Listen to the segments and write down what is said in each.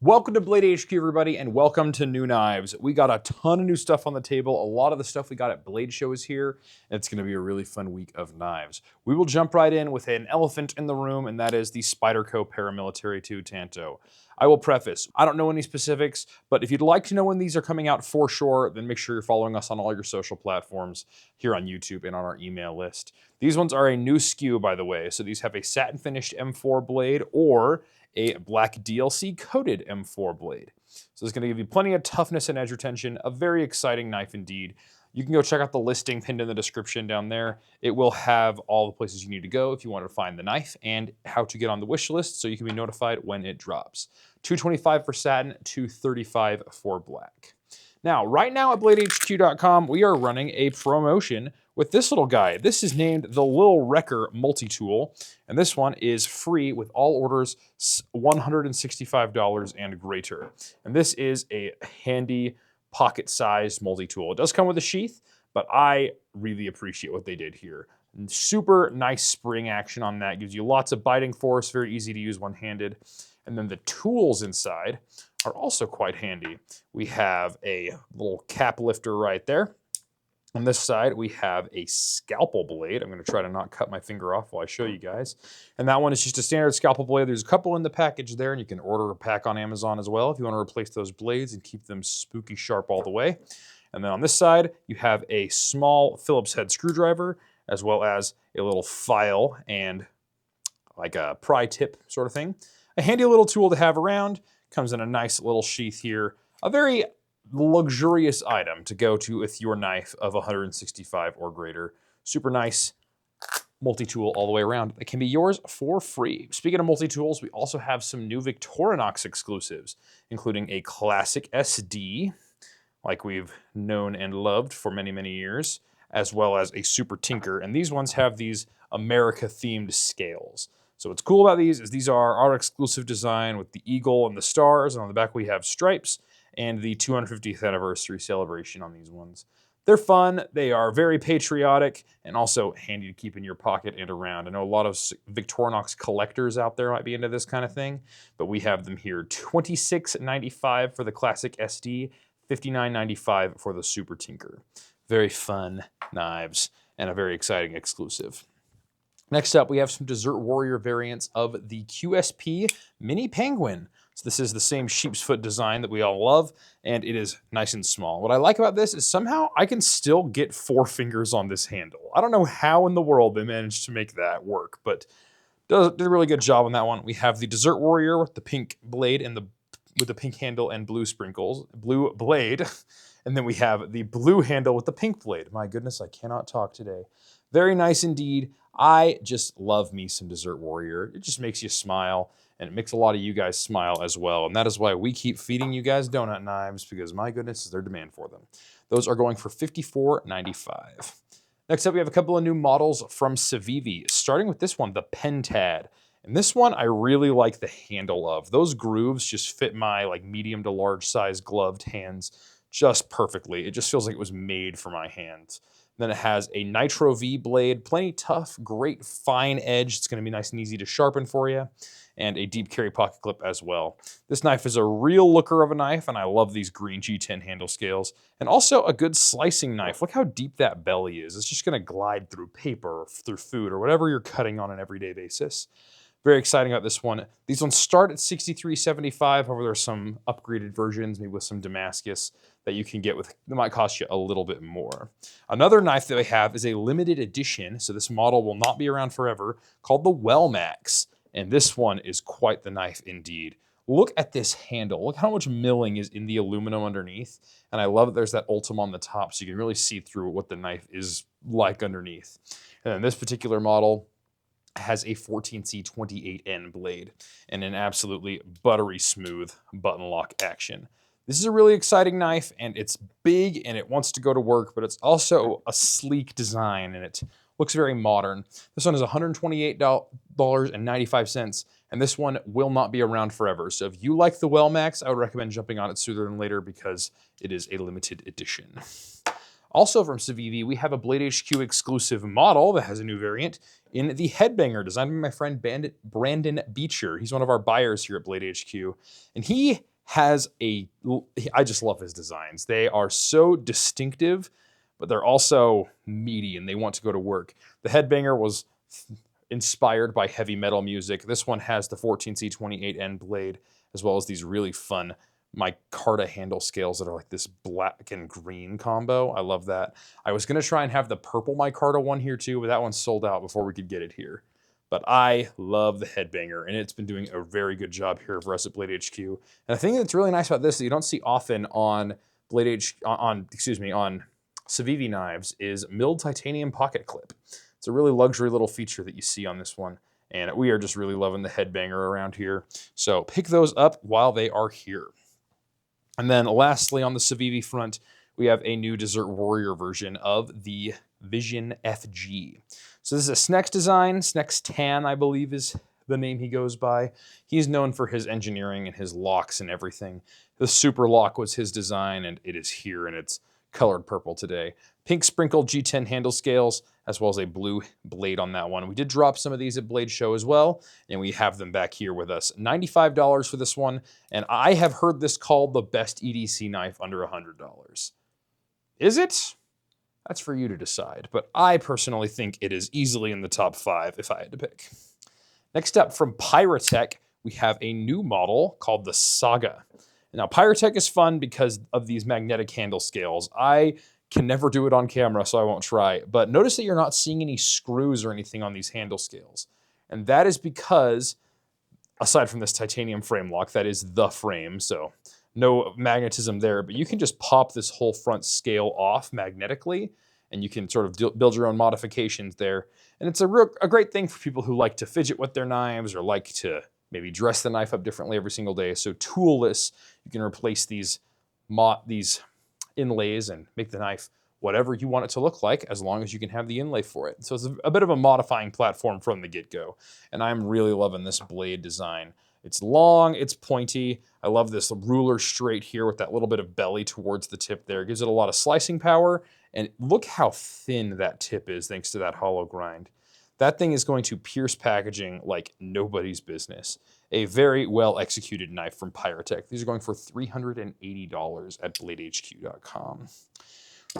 Welcome to Blade HQ, everybody, and welcome to New Knives. We got a ton of new stuff on the table. A lot of the stuff we got at Blade Show is here, and it's going to be a really fun week of knives. We will jump right in with an elephant in the room, and that is the Spyderco Paramilitary 2 Tanto. I will preface, I don't know any specifics, but if you'd like to know when these are coming out for sure, then make sure you're following us on all your social platforms here on YouTube and on our email list. These ones are a new SKU, by the way, so these have a satin-finished M4 blade or a black DLC coated M4 blade. So it's going to give you plenty of toughness and edge retention, a very exciting knife indeed. You can go check out the listing pinned in the description down there. It will have all the places you need to go if you want to find the knife and how to get on the wish list so you can be notified when it drops. $225 for satin, $235 for black. Now, right now at BladeHQ.com, we are running a promotion with this little guy. This is named the Lil Wrecker Multi-Tool, and this one is free with all orders $165 and greater. And this is a handy pocket-sized multi-tool. It does come with a sheath, but I really appreciate what they did here. Super nice spring action on that. Gives you lots of biting force, very easy to use one-handed. And then the tools inside are also quite handy. We have a little cap lifter right there. On this side, we have a scalpel blade. I'm going to try to not cut my finger off while I show you guys. And that one is just a standard scalpel blade. There's a couple in the package there, and you can order a pack on Amazon as well if you want to replace those blades and keep them spooky sharp all the way. And then on this side, you have a small Phillips head screwdriver, as well as a little file and like a pry tip sort of thing. A handy little tool to have around. Comes in a nice little sheath here. A very luxurious item to go to with your knife of 165 or greater. Super nice multi-tool all the way around. It can be yours for free. Speaking of multi-tools, we also have some new Victorinox exclusives, including a classic SD, like we've known and loved for many, many years, as well as a Super Tinker. And these ones have these America-themed scales. So what's cool about these is these are our exclusive design with the eagle and the stars, and on the back we have stripes, and the 250th anniversary celebration on these ones. They're fun, they are very patriotic, and also handy to keep in your pocket and around. I know a lot of Victorinox collectors out there might be into this kind of thing, but we have them here. $26.95 for the classic SD, $59.95 for the Super Tinker. Very fun knives, and a very exciting exclusive. Next up, we have some Desert Warrior variants of the QSP Mini Penguin. So this is the same sheep's foot design that we all love, and it is nice and small. What I like about this is somehow I can still get 4 fingers on this handle. I don't know how in the world they managed to make that work, but did a really good job on that one. We have the Desert Warrior with the pink blade and with the pink handle and blue sprinkles, blue blade, and then we have the blue handle with the pink blade. My goodness, I cannot talk today. Very nice indeed. I just love me some Desert Warrior. It just makes you smile, and it makes a lot of you guys smile as well. And that is why we keep feeding you guys donut knives, because my goodness, is there demand for them. Those are going for $54.95. Next up, we have a couple of new models from CIVIVI, starting with this one, the Pentad. And this one I really like the handle of. Those grooves just fit my like medium to large size gloved hands just perfectly. It just feels like it was made for my hands. Then it has a Nitro V blade, plenty tough, great fine edge. It's going to be nice and easy to sharpen for you, and a deep carry pocket clip as well. This knife is a real looker of a knife, and I love these green G10 handle scales. And also a good slicing knife. Look how deep that belly is. It's just going to glide through paper, or through food, or whatever you're cutting on an everyday basis. Very exciting about this one. These ones start at $63.75. However, there are some upgraded versions, maybe with some Damascus, that you can get with, that might cost you a little bit more. Another knife that we have is a limited edition, so this model will not be around forever, called the Wellmax. And this one is quite the knife indeed. Look at this handle. Look how much milling is in the aluminum underneath. And I love that there's that Ultim on the top, so you can really see through what the knife is like underneath. And then this particular model has a 14C28N blade and an absolutely buttery smooth button lock action. This is a really exciting knife, and it's big and it wants to go to work, but it's also a sleek design and it looks very modern. This one is $128.95, and this one will not be around forever. So if you like the Wellmax, I would recommend jumping on it sooner than later because it is a limited edition. Also from CIVIVI, we have a Blade HQ exclusive model that has a new variant in the Headbanger, designed by my friend Brandon Beecher. He's one of our buyers here at Blade HQ, and he has I just love his designs. They are so distinctive, but they're also meaty and they want to go to work. The Headbanger was inspired by heavy metal music. This one has the 14C28N blade, as well as these really fun micarta handle scales that are like this black and green combo. I love that. I was going to try and have the purple micarta one here too, but that one sold out before we could get it here. But I love the Headbanger, and it's been doing a very good job here for us at Blade HQ. And the thing that's really nice about this that you don't see often on on CIVIVI knives is milled titanium pocket clip. It's a really luxury little feature that you see on this one, and we are just really loving the Headbanger around here. So pick those up while they are here. And then lastly, on the CIVIVI front, we have a new Desert Warrior version of the Vision FG. So this is a Snex design. Snex Tan, I believe, is the name he goes by. He's known for his engineering and his locks and everything. The Super Lock was his design, and it is here, and it's colored purple today. Pink sprinkled G10 handle scales, as well as a blue blade on that one. We did drop some of these at Blade Show as well, and we have them back here with us. $95 for this one, and I have heard this called the best EDC knife under $100. Is it? That's for you to decide, but I personally think it is easily in the top 5 if I had to pick. Next up from Piratech, we have a new model called the Saga. Now, Piratech is fun because of these magnetic handle scales. I can never do it on camera, so I won't try. But notice that you're not seeing any screws or anything on these handle scales. And that is because, aside from this titanium frame lock, that is the frame, so no magnetism there, but you can just pop this whole front scale off magnetically, and you can sort of build your own modifications there. And it's a great thing for people who like to fidget with their knives or like to maybe dress the knife up differently every single day. So toolless, you can replace these inlays and make the knife whatever you want it to look like, as long as you can have the inlay for it. So it's a bit of a modifying platform from the get-go. And I'm really loving this blade design. It's long, it's pointy. I love this ruler straight here with that little bit of belly towards the tip there. It gives it a lot of slicing power. And look how thin that tip is thanks to that hollow grind. That thing is going to pierce packaging like nobody's business. A very well executed knife from Piratech. These are going for $380 at bladehq.com.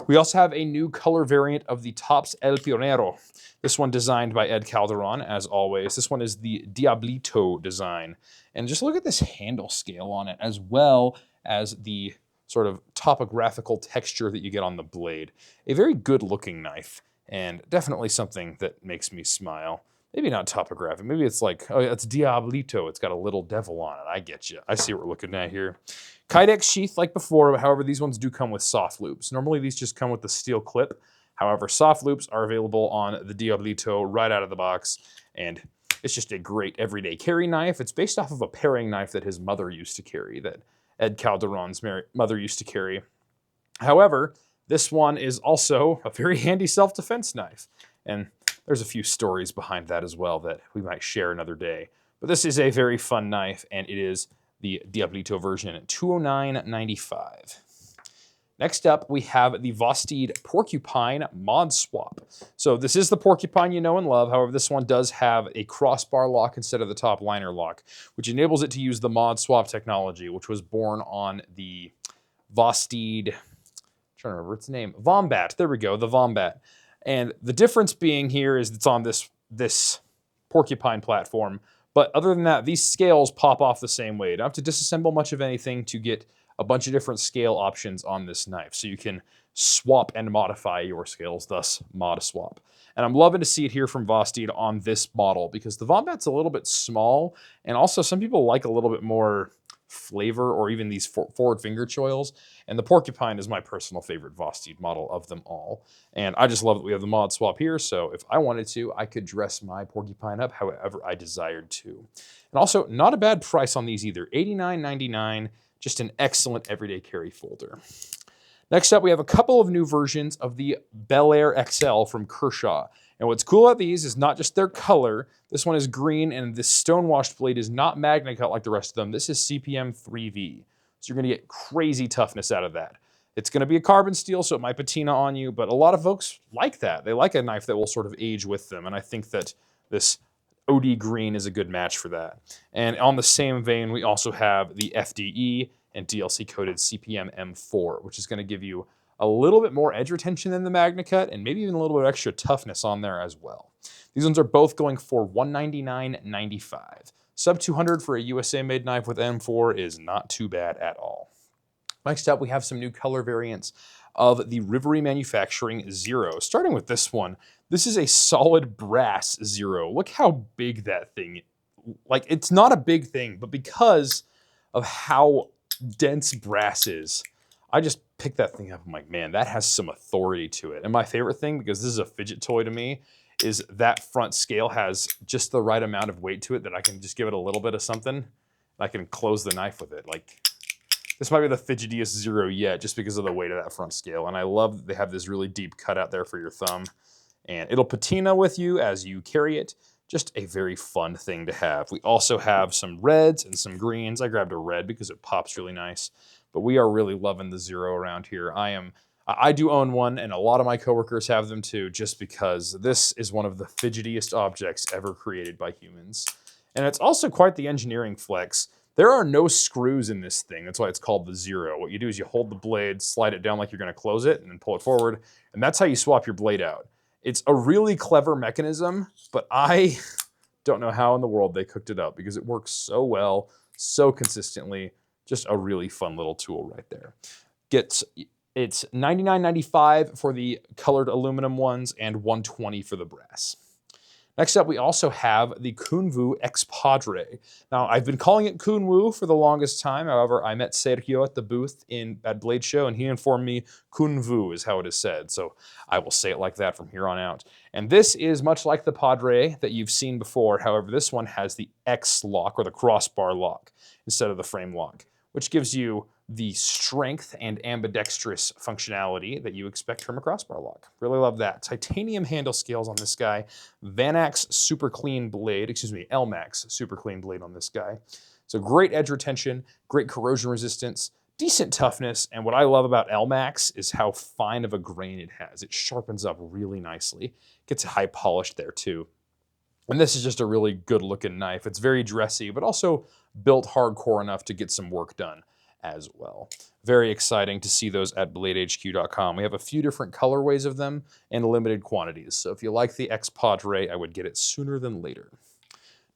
We also have a new color variant of the Tops El Pionero. This one designed by Ed Calderon, as always. This one is the Diablito design. And just look at this handle scale on it, as well as the sort of topographical texture that you get on the blade. A very good looking knife, and definitely something that makes me smile. Maybe not topographic, maybe it's like, oh, it's Diablito, it's got a little devil on it. I get you, I see what we're looking at here. Kydex sheath like before, however, these ones do come with soft loops. Normally these just come with the steel clip. However, soft loops are available on the Diablito right out of the box, and it's just a great everyday carry knife. It's based off of a paring knife that his mother used to carry, that Ed Calderon's mother used to carry. However, this one is also a very handy self-defense knife, and there's a few stories behind that as well that we might share another day. But this is a very fun knife, and it is the Diablito version at $209.95. Next up, we have the Vosteed Porcupine ModSwap. So this is the Porcupine you know and love. However, this one does have a crossbar lock instead of the top liner lock, which enables it to use the ModSwap technology, which was born on the Vosteed, I'm trying to remember its name, Vombat. There we go, the Vombat. And the difference being here is it's on this Porcupine platform. But other than that, these scales pop off the same way. You don't have to disassemble much of anything to get a bunch of different scale options on this knife. So you can swap and modify your scales, thus ModSwap. And I'm loving to see it here from Vosteed on this model because the Vombat's a little bit small, and also some people like a little bit more flavor or even these forward finger choils. And the Porcupine is my personal favorite Vosteed model of them all. And I just love that we have the ModSwap here, so if I wanted to, I could dress my Porcupine up however I desired to. And also, not a bad price on these either, $89.99, just an excellent everyday carry folder. Next up, we have a couple of new versions of the Bel Air XL from Kershaw. And what's cool about these is not just their color. This one is green, and this stone-washed blade is not magna cut like the rest of them. This is CPM 3V. So you're going to get crazy toughness out of that. It's going to be a carbon steel, so it might patina on you, but a lot of folks like that. They like a knife that will sort of age with them, and I think that this OD green is a good match for that. And on the same vein, we also have the FDE and DLC-coded CPM M4, which is going to give you a little bit more edge retention than the Magna Cut, and maybe even a little bit of extra toughness on there as well. These ones are both going for $199.95. Sub 200 for a USA-made knife with M4 is not too bad at all. Next up, we have some new color variants of the Rivery Manufacturing Zero. Starting with this one, this is a solid brass Zero. Look how big that thing is. Like, it's not a big thing, but because of how dense brass is, I just picked that thing up. I'm like, man, that has some authority to it. And my favorite thing, because this is a fidget toy to me, is that front scale has just the right amount of weight to it that I can just give it a little bit of something, and I can close the knife with it. Like, this might be the fidgetiest Zero yet, just because of the weight of that front scale. And I love that they have this really deep cutout there for your thumb. And it'll patina with you as you carry it. Just a very fun thing to have. We also have some reds and some greens. I grabbed a red because it pops really nice. But we are really loving the Zero around here. I do own one, and a lot of my coworkers have them too, just because this is one of the fidgetiest objects ever created by humans. And it's also quite the engineering flex. There are no screws in this thing. That's why it's called the Zero. What you do is you hold the blade, slide it down like you're going to close it, and then pull it forward. And that's how you swap your blade out. It's a really clever mechanism, but I don't know how in the world they cooked it up because it works so well, so consistently. Just a really fun little tool right there. It's $99.95 for the colored aluminum ones and $120 for the brass. Next up, we also have the Kunwu X-Padre. Now, I've been calling it Kunwu for the longest time. However, I met Sergio at the booth at Blade Show, and he informed me Kunwu is how it is said. So I will say it like that from here on out. And this is much like the Padre that you've seen before. However, this one has the X lock, or the crossbar lock, instead of the frame lock, which gives you the strength and ambidextrous functionality that you expect from a crossbar lock. Really love that. Titanium handle scales on this guy. Vanax super clean blade, Lmax super clean blade on this guy. So great edge retention, great corrosion resistance, decent toughness, and what I love about Lmax is how fine of a grain it has. It sharpens up really nicely. Gets high polished there too. And this is just a really good looking knife. It's very dressy, but also built hardcore enough to get some work done as well. Very exciting to see those at BladeHQ.com. We have a few different colorways of them and limited quantities. So if you like the X-Padre, I would get it sooner than later.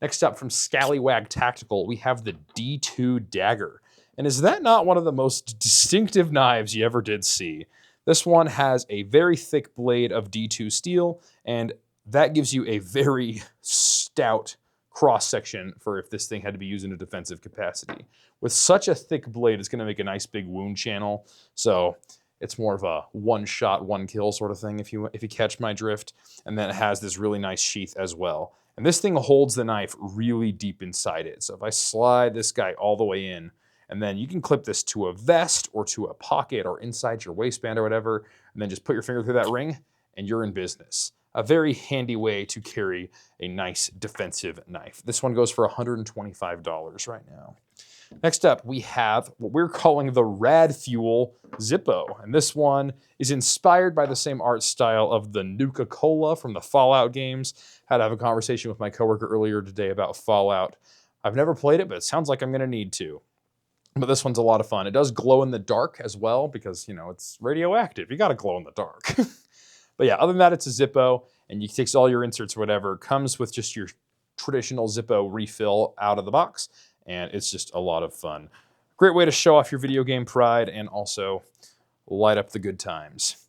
Next up from Skallywag Tactical, we have the D2 Dagger. And is that not one of the most distinctive knives you ever did see? This one has a very thick blade of D2 steel, and that gives you a very stout cross-section for if this thing had to be used in a defensive capacity. With such a thick blade, it's going to make a nice big wound channel. So it's more of a one-shot, one-kill sort of thing, if you catch my drift. And then it has this really nice sheath as well. And this thing holds the knife really deep inside it. So if I slide this guy all the way in, and then you can clip this to a vest or to a pocket or inside your waistband or whatever, and then just put your finger through that ring, and you're in business. A very handy way to carry a nice defensive knife. This one goes for $125 right now. Next up, we have what we're calling the Radfuel Zippo. And this one is inspired by the same art style of the Nuka-Cola from the Fallout games. Had to have a conversation with my coworker earlier today about Fallout. I've never played it, but it sounds like I'm going to need to. But this one's a lot of fun. It does glow in the dark as well because, you know, it's radioactive. You got to glow in the dark. But yeah, other than that, it's a Zippo, and you can take all your inserts or whatever. Comes with just your traditional Zippo refill out of the box, and it's just a lot of fun. Great way to show off your video game pride and also light up the good times.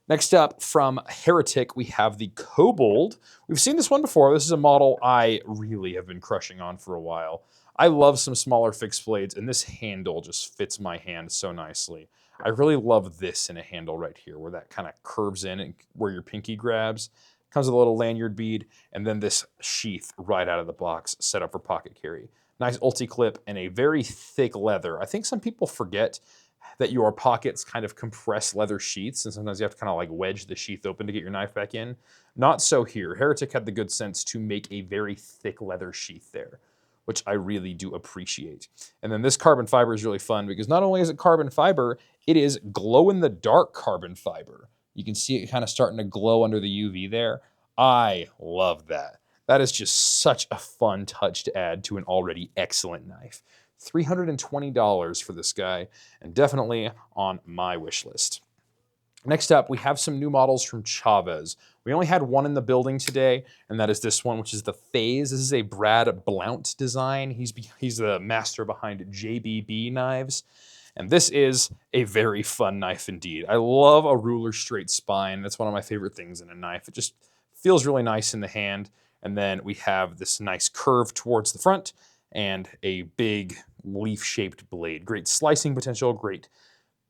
Next up, from Heretic, we have the Kobold. We've seen this one before. This is a model I really have been crushing on for a while. I love some smaller fixed blades, and this handle just fits my hand so nicely. I really love this in a handle right here, where that kind of curves in and where your pinky grabs. Comes with a little lanyard bead, and then this sheath right out of the box, set up for pocket carry. Nice ulti clip and a very thick leather. I think some people forget that your pockets kind of compress leather sheaths, and sometimes you have to kind of like wedge the sheath open to get your knife back in. Not so here. Heretic had the good sense to make a very thick leather sheath there, which I really do appreciate. And then this carbon fiber is really fun because not only is it carbon fiber, it is glow-in-the-dark carbon fiber. You can see it kind of starting to glow under the UV there. I love that. That is just such a fun touch to add to an already excellent knife. $320 for this guy, and definitely on my wish list. Next up, we have some new models from Chaves. We only had one in the building today, and that is this one, which is the Phase. This is a Brad Blount design. He's the master behind JBB knives, and this is a very fun knife indeed. I love a ruler straight spine. That's one of my favorite things in a knife. It just feels really nice in the hand, and then we have this nice curve towards the front and a big leaf-shaped blade. Great slicing potential, great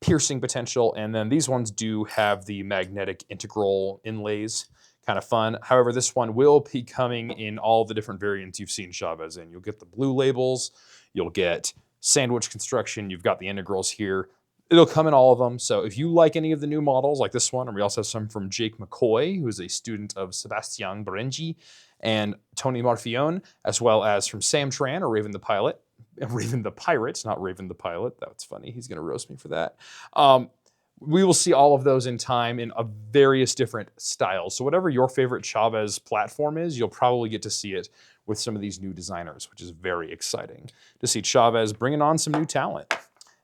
piercing potential, and then these ones do have the magnetic integral inlays. Kind of fun. However, this one will be coming in all the different variants you've seen Chaves in. You'll get the blue labels, you'll get sandwich construction, you've got the integrals here. It'll come in all of them, so if you like any of the new models like this one, and we also have some from Jake McCoy, who is a student of Sebastian Berengi, and Tony Marfione, as well as from Sam Tran, or Raven the Pilot. Raven the Pirate, not Raven the Pilot. That's funny. He's going to roast me for that. We will see all of those in time in various different styles. So whatever your favorite Chaves platform is, you'll probably get to see it with some of these new designers, which is very exciting to see Chaves bringing on some new talent.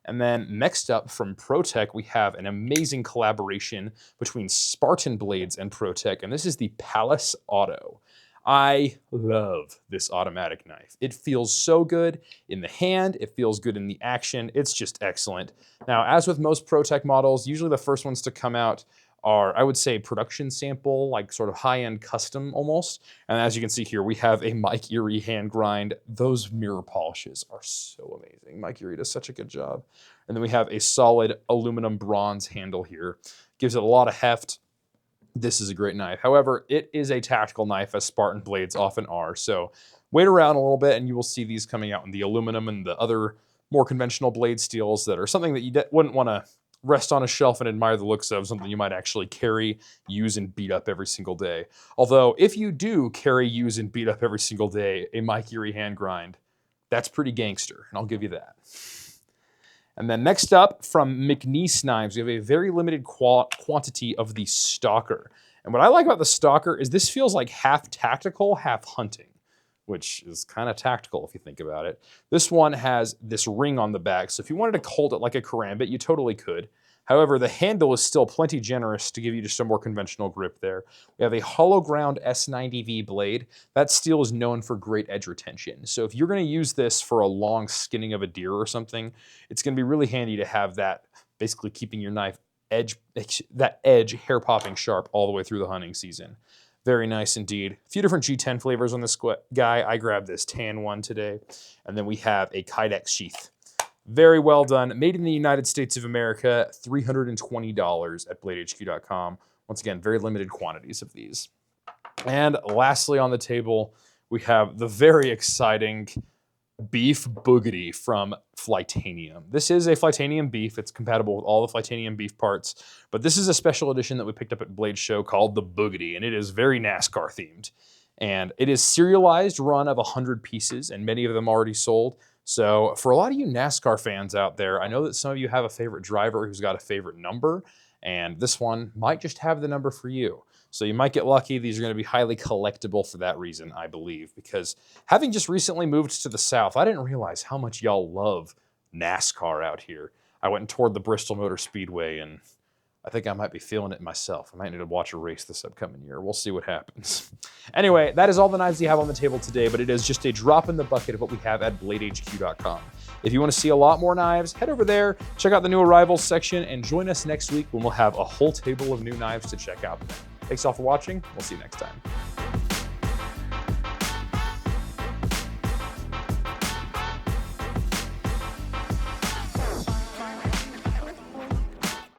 And then next up from Protech, we have an amazing collaboration between Spartan Blades and Protech, and this is the Pallas Auto. I love this automatic knife. It feels so good in the hand, it feels good in the action, it's just excellent. Now, as with most Protech models, usually the first ones to come out are, I would say, production sample, like sort of high-end custom almost. And as you can see here, we have a Mike Erie hand grind. Those mirror polishes are so amazing. Mike Erie does such a good job. And then we have a solid aluminum bronze handle here. Gives it a lot of heft. This is a great knife. However, it is a tactical knife, as Spartan blades often are. So wait around a little bit and you will see these coming out in the aluminum and the other more conventional blade steels that are something that you wouldn't want to rest on a shelf and admire the looks of, something you might actually carry, use, and beat up every single day. Although, if you do carry, use, and beat up every single day a Mike Erie hand grind, that's pretty gangster, and I'll give you that. And then next up, from McNees Knives, we have a very limited quantity of the Stalker. And what I like about the Stalker is this feels like half tactical, half hunting, which is kind of tactical if you think about it. This one has this ring on the back, so if you wanted to hold it like a karambit, you totally could. However, the handle is still plenty generous to give you just a more conventional grip there. We have a hollow ground S90V blade. That steel is known for great edge retention. So if you're going to use this for a long skinning of a deer or something, it's going to be really handy to have that basically keeping your knife edge, that edge hair-popping sharp all the way through the hunting season. Very nice indeed. A few different G10 flavors on this guy. I grabbed this tan one today. And then we have a Kydex sheath. Very well done. Made in the United States of America. $320 at BladeHQ.com. Once again, very limited quantities of these. And lastly on the table, we have the very exciting beef Boogity from Flytanium. This is a Flytanium beef. It's compatible with all the Flytanium beef parts, but this is a special edition that we picked up at Blade Show called the Boogity, and it is very NASCAR themed. And it is serialized run of 100 pieces, and many of them already sold. So for a lot of you NASCAR fans out there, I know that some of you have a favorite driver who's got a favorite number, and this one might just have the number for you. So you might get lucky. These are going to be highly collectible for that reason, I believe, because having just recently moved to the South, I didn't realize how much y'all love NASCAR out here. I went and toured the Bristol Motor Speedway, and I think I might be feeling it myself. I might need to watch a race this upcoming year. We'll see what happens. Anyway, that is all the knives we have on the table today, but it is just a drop in the bucket of what we have at BladeHQ.com. If you want to see a lot more knives, head over there, check out the new arrivals section, and join us next week when we'll have a whole table of new knives to check out. Thanks all for watching. We'll see you next time.